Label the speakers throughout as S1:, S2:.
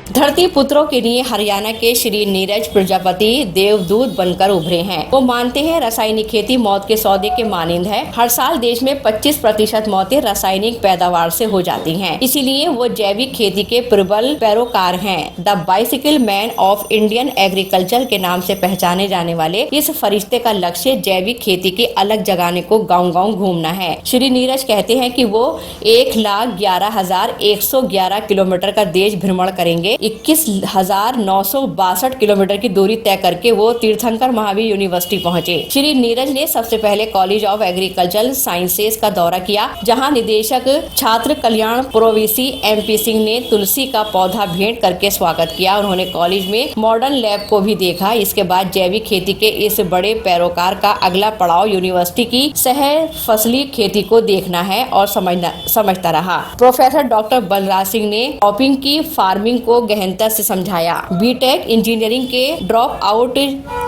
S1: धरती पुत्रों के लिए हरियाणा के श्री नीरज प्रजापति देवदूत बनकर उभरे हैं। वो मानते हैं रासायनिक खेती मौत के सौदे के मानिंद है। हर साल देश में 25% मौतें रासायनिक पैदावार से हो जाती हैं। इसीलिए वो जैविक खेती के प्रबल पैरोकार हैं। The bicycle man of Indian agriculture के नाम से पहचाने जाने वाले इस फरिश्ते का लक्ष्य जैविक खेती के अलग जगाने को गाँव-गाँव घूमना है। श्री नीरज कहते हैं कि वो 1,11,111 किलोमीटर का देश भ्रमण करेंगे। 21,962 किलोमीटर की दूरी तय करके वो तीर्थंकर महावीर यूनिवर्सिटी पहुंचे। श्री नीरज ने सबसे पहले कॉलेज ऑफ एग्रीकल्चरल साइंसेज का दौरा किया, जहां निदेशक छात्र कल्याण प्रोवीसी MP सिंह ने तुलसी का पौधा भेंट करके स्वागत किया। उन्होंने कॉलेज में मॉडर्न लैब को भी देखा। इसके बाद जैविक खेती के इस बड़े पैरोकार का अगला पड़ाव यूनिवर्सिटी की सह फसली खेती को देखना है और समझता रहा। प्रोफेसर डॉक्टर बलराज सिंह ने क्रॉपिंग की फार्मिंग को गहनता से समझाया। बीटेक इंजीनियरिंग के ड्रॉप आउट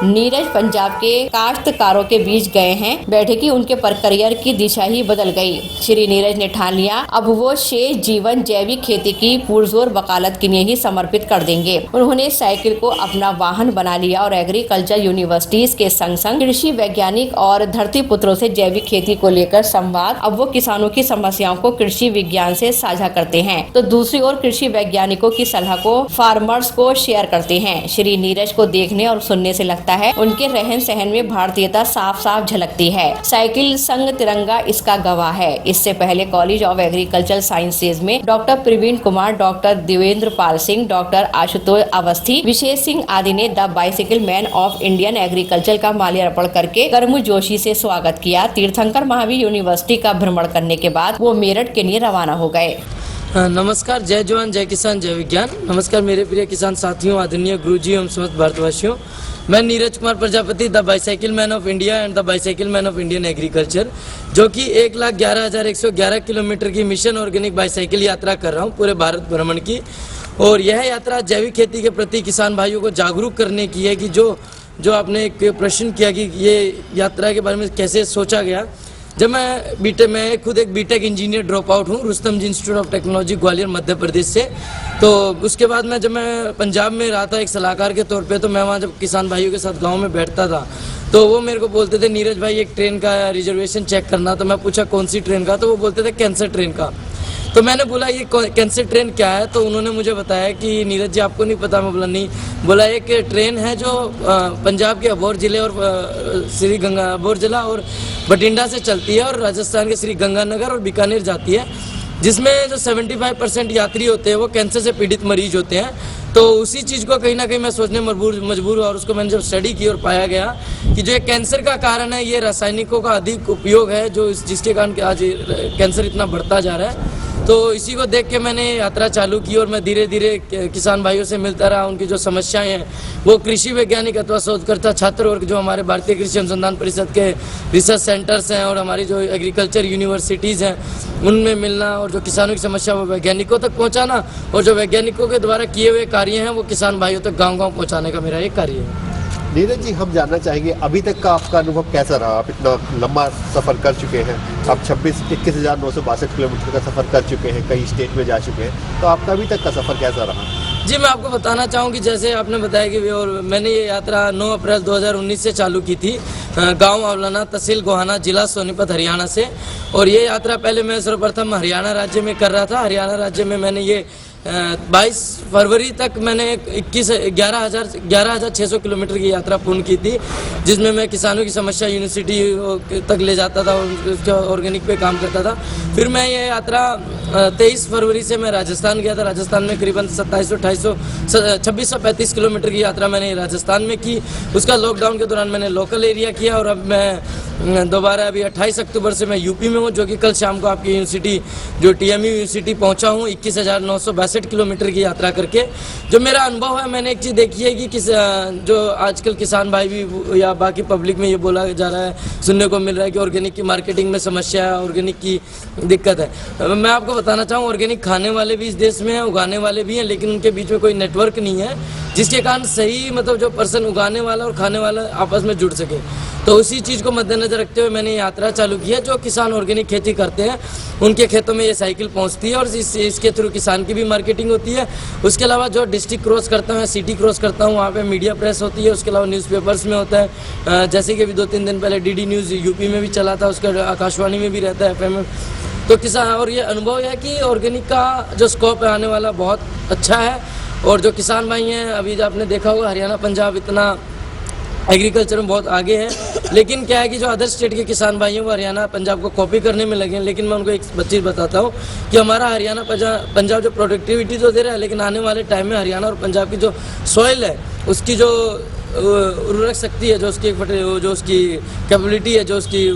S1: नीरज पंजाब के काश्तकारों के बीच गए हैं। बैठे कि उनके पर करियर की दिशा ही बदल गई। श्री नीरज ने ठान लिया अब वो शेष जीवन जैविक खेती की पुरजोर वकालत के लिए ही समर्पित कर देंगे। उन्होंने साइकिल को अपना वाहन बना लिया और एग्रीकल्चर यूनिवर्सिटीज के संग संग कृषि वैज्ञानिक और धरती पुत्रों से जैविक खेती को लेकर संवाद। अब वो किसानों की समस्याओं को कृषि विज्ञान से साझा करते हैं तो दूसरी ओर कृषि वैज्ञानिकों की सलाह को फार्मर्स को शेयर करते हैं। श्री नीरज को देखने और सुनने से लगता है उनके रहन सहन में भारतीयता साफ साफ झलकती है। साइकिल संग तिरंगा इसका गवाह है। इससे पहले कॉलेज ऑफ एग्रीकल्चर साइंसेज में doctor Praveen Kumar, doctor Devendra Pal Singh, doctor Ashutosh Awasthi, विशेष सिंह आदि ने the bicycle man of Indian agriculture का माल्यार्पण करके गर्मजोशी से स्वागत किया। तीर्थंकर महावीर यूनिवर्सिटी का भ्रमण करने के बाद वो मेरठ के लिए रवाना हो गए।
S2: नमस्कार, जय जवान जय किसान जय विज्ञान। नमस्कार मेरे प्रिय किसान साथियों, आदरणीय गुरुजी एवं समस्त भारतवासियों। मैं Neeraj Kumar Prajapati, the bicycle man of India and the bicycle man of Indian agriculture, जो कि 1,11,111 किलोमीटर की मिशन ऑर्गेनिक बाइसाइकिल यात्रा कर रहा हूँ पूरे भारत भ्रमण की। और यह यात्रा जैविक खेती के प्रति किसान भाइयों को जागरूक करने की है कि जो आपने एक प्रश्न किया कि ये यात्रा के बारे में कैसे सोचा गया। जब मैं खुद एक बीटेक इंजीनियर ड्रॉप आउट हूँ रुस्तम जी institute of technology Gwalior Madhya Pradesh से। तो उसके बाद जब मैं पंजाब में रहा था एक सलाहकार के तौर पे, तो मैं वहाँ जब किसान भाइयों के साथ गांव में बैठता था तो वो मेरे को बोलते थे नीरज भाई एक ट्रेन का रिजर्वेशन चेक करना। तो मैं पूछा कौन सी ट्रेन का, तो वो बोलते थे कैंसर ट्रेन का। तो मैंने बोला ये कैंसर ट्रेन क्या है, तो उन्होंने मुझे बताया कि नीरज जी आपको नहीं पता। मैं बोला नहीं। बोला एक ट्रेन है जो पंजाब के अबोर जिले और अबोर जिला और बठिंडा से चलती है और राजस्थान के श्री गंगानगर और बीकानेर जाती है, जिसमें जो 75% यात्री होते हैं वो कैंसर से पीड़ित मरीज होते हैं। तो उसी चीज़ को कहीं ना कहीं मैं सोचने मजबूर हुआ और उसको मैंने जब स्टडी की और पाया गया कि जो ये कैंसर का कारण है ये रासायनिकों का अधिक उपयोग है, जो जिसके कारण आज कैंसर इतना बढ़ता जा रहा है। तो इसी को देख के मैंने यात्रा चालू की और मैं धीरे धीरे किसान भाइयों से मिलता रहा। उनकी जो समस्याएं हैं वो कृषि वैज्ञानिक अथवा शोधकर्ता छात्र वर्ग जो हमारे भारतीय कृषि अनुसंधान परिषद के रिसर्च सेंटर्स हैं और हमारी जो एग्रीकल्चर यूनिवर्सिटीज़ हैं उनमें मिलना और जो किसानों की समस्या वो वैज्ञानिकों तक पहुँचाना और जो वैज्ञानिकों के द्वारा किए हुए कार्य हैं वो किसान भाइयों तक गाँव-गाँव पहुँचाने का मेरा एक कार्य है।
S3: नीरज जी, हम जानना चाहेंगे अभी तक का आपका अनुभव कैसा रहा? आप इतना लंबा सफ़र कर चुके हैं, आप 21,962 किलोमीटर का सफ़र कर चुके हैं, कई स्टेट में जा चुके हैं, तो आपका अभी तक का सफ़र कैसा रहा?
S2: जी, मैं आपको बताना चाहूँ कि जैसे आपने बताया कि और मैंने ये यात्रा 9 अप्रैल 2019 से चालू की थी गांव अवलाना, तहसील गोहाना, जिला सोनीपत, हरियाणा से। और ये यात्रा पहले मैं सर्वप्रथम हरियाणा राज्य में कर रहा था। हरियाणा राज्य में मैंने ये 22 फरवरी तक मैंने 11,600 किलोमीटर की यात्रा पूर्ण की थी, जिसमें मैं किसानों की समस्या यूनिवर्सिटी तक ले जाता था और उसके ऑर्गेनिक पे काम करता था। फिर मैं ये यात्रा 23 फरवरी से मैं राजस्थान गया था। राजस्थान में करीबन 2635 किलोमीटर की यात्रा मैंने राजस्थान में की। उसका लॉकडाउन के दौरान मैंने लोकल एरिया किया और अब मैं दोबारा अभी 28 अक्टूबर से मैं यूपी में हूँ, जो कि कल शाम को आपकी यूनिवर्सिटी जो TMU यूनिवर्सिटी पहुँचा हूँ 21,962 किलोमीटर की यात्रा करके। जो मेरा अनुभव है, मैंने एक चीज़ देखी है कि जो आजकल किसान भाई भी या बाकी पब्लिक में ये बोला जा रहा है, सुनने को मिल रहा है कि ऑर्गेनिक की मार्केटिंग में समस्या है, ऑर्गेनिक की दिक्कत है। मैं आपको बताना चाहूँ ऑर्गेनिक खाने वाले भी इस देश में हैं, उगाने वाले भी हैं, लेकिन उनके बीच में कोई नेटवर्क नहीं है। जिसके कारण सही मतलब जो पर्सन उगाने वाला और खाने वाला आपस में जुड़ सके। तो उसी चीज़ को मद्देनजर रखते हुए मैंने यात्रा चालू की है। जो किसान ऑर्गेनिक खेती करते हैं उनके खेतों में ये साइकिल पहुंचती है और इसके थ्रू किसान की भी मार्केटिंग होती है। उसके अलावा जो डिस्ट्रिक्ट क्रॉस करता हूँ या सिटी क्रॉस करता हूँ वहाँ पे मीडिया प्रेस होती है। उसके अलावा न्यूज़पेपर्स में होता है, जैसे कि अभी 2-3 दिन पहले DD न्यूज़ यूपी में भी चला था, उसका आकाशवाणी में भी रहता है, FM में। तो किसान और ये अनुभव है कि ऑर्गेनिक का जो स्कोप है आने वाला बहुत अच्छा है। और जो किसान भाई हैं, अभी आपने देखा होगा हरियाणा पंजाब इतना एग्रीकल्चर में बहुत आगे है, लेकिन क्या है कि जो अदर स्टेट के किसान भाई हैं वो हरियाणा पंजाब को कॉपी करने में लगे हैं। लेकिन मैं उनको एक चीज़ बताता हूँ कि हमारा हरियाणा पंजाब जो प्रोडक्टिविटी तो दे रहा है, लेकिन आने वाले टाइम में हरियाणा और पंजाब की जो सॉइल है उसकी जो उर्वरक शक्ति है, जो उसकी कैपेबिलिटी है, जो उसकी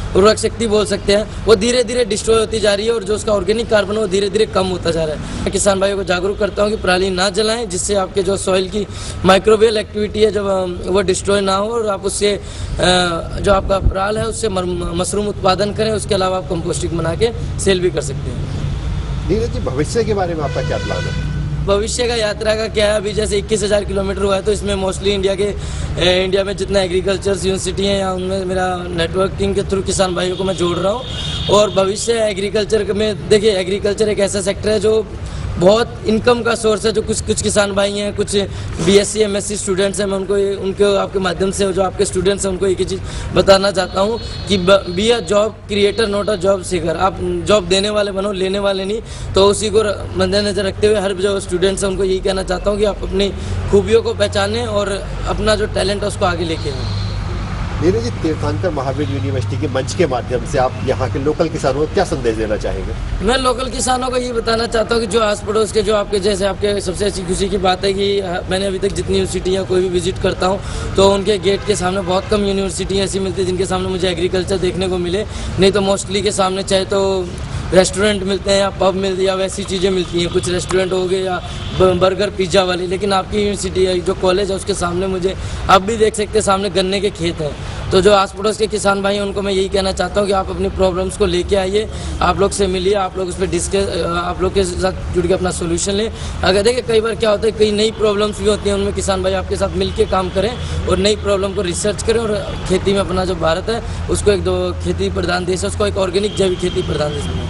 S2: उर्वरक शक्ति बोल सकते हैं, वो धीरे धीरे डिस्ट्रॉय होती जा रही है और जो उसका ऑर्गेनिक कार्बन है वो धीरे धीरे कम होता जा रहा है। मैं किसान भाइयों को जागरूक करता हूँ कि पराली ना जलाएं, जिससे आपके जो सॉइल की माइक्रोबियल एक्टिविटी है जब वो डिस्ट्रॉय ना हो और आप उससे जो आपका पराल है उससे मशरूम उत्पादन करें। उसके अलावा आप कंपोस्टिंग बना के सेल भी कर सकते हैं।
S3: नीरज जी, भविष्य के बारे में आपका क्या प्लान है?
S2: भविष्य का यात्रा का क्या है, अभी जैसे 21,000 किलोमीटर हुआ है तो इसमें मोस्टली इंडिया में जितना एग्रीकल्चर यूनिवर्सिटी है या उनमें मेरा नेटवर्किंग के थ्रू किसान भाइयों को मैं जोड़ रहा हूँ। और भविष्य एग्रीकल्चर में देखिए, एग्रीकल्चर एक ऐसा सेक्टर है जो बहुत इनकम का सोर्स है। जो कुछ किसान भाई हैं, कुछ BSc MSc स्टूडेंट्स हैं, मैं उनको आपके माध्यम से जो आपके स्टूडेंट्स हैं उनको एक ही चीज़ बताना चाहता हूँ कि be a job creator not a job seeker. आप जॉब देने वाले बनो, लेने वाले नहीं। तो उसी को मद्देनजर रखते हुए हर जो स्टूडेंट्स हैं उनको यही कहना चाहता हूँ कि आप अपनी खूबियों को पहचानें और अपना जो टैलेंट है उसको आगे लेके आएं।
S3: नीरज जी, तीर्थंकर महावीर यूनिवर्सिटी के मंच के माध्यम से आप यहाँ के लोकल किसानों को क्या संदेश देना चाहेंगे?
S2: मैं लोकल किसानों को ये बताना चाहता हूँ कि जो आस पड़ोस के जो आपके जैसे आपके सबसे अच्छी खुशी की बात है कि मैंने अभी तक जितनी यूनिवर्सिटी या कोई भी विजिट करता हूँ तो उनके गेट के सामने बहुत कम यूनिवर्सिटी ऐसी मिलती है जिनके सामने मुझे एग्रीकल्चर देखने को मिले। नहीं तो मोस्टली के सामने चाहे तो रेस्टोरेंट मिलते हैं या पब मिलते हैं या वैसी चीज़ें मिलती हैं, कुछ रेस्टोरेंट हो गए या बर्गर पिज्ज़ा वाली। लेकिन आपकी यूनिवर्सिटी है, जो कॉलेज है, उसके सामने मुझे आप भी देख सकते हैं सामने गन्ने के खेत हैं। तो जो आस पड़ोस के किसान भाई हैं उनको मैं यही कहना चाहता हूँ कि आप अपनी प्रॉब्लम्स को लेके आइए, आप लोग से मिलिए, आप लोग उस पर आप लोग के साथ जुड़ के अपना सोल्यूशन लें। अगर देखिए कई बार क्या होता है, कई नई प्रॉब्लम्स भी होती हैं, उनमें किसान भाई आपके साथ मिल के काम करें और नई प्रॉब्लम को रिसर्च करें और खेती में अपना जो भारत है उसको एक खेती प्रधान देश है, उसको एक ऑर्गेनिक जैविक खेती प्रधान देश बनाएं।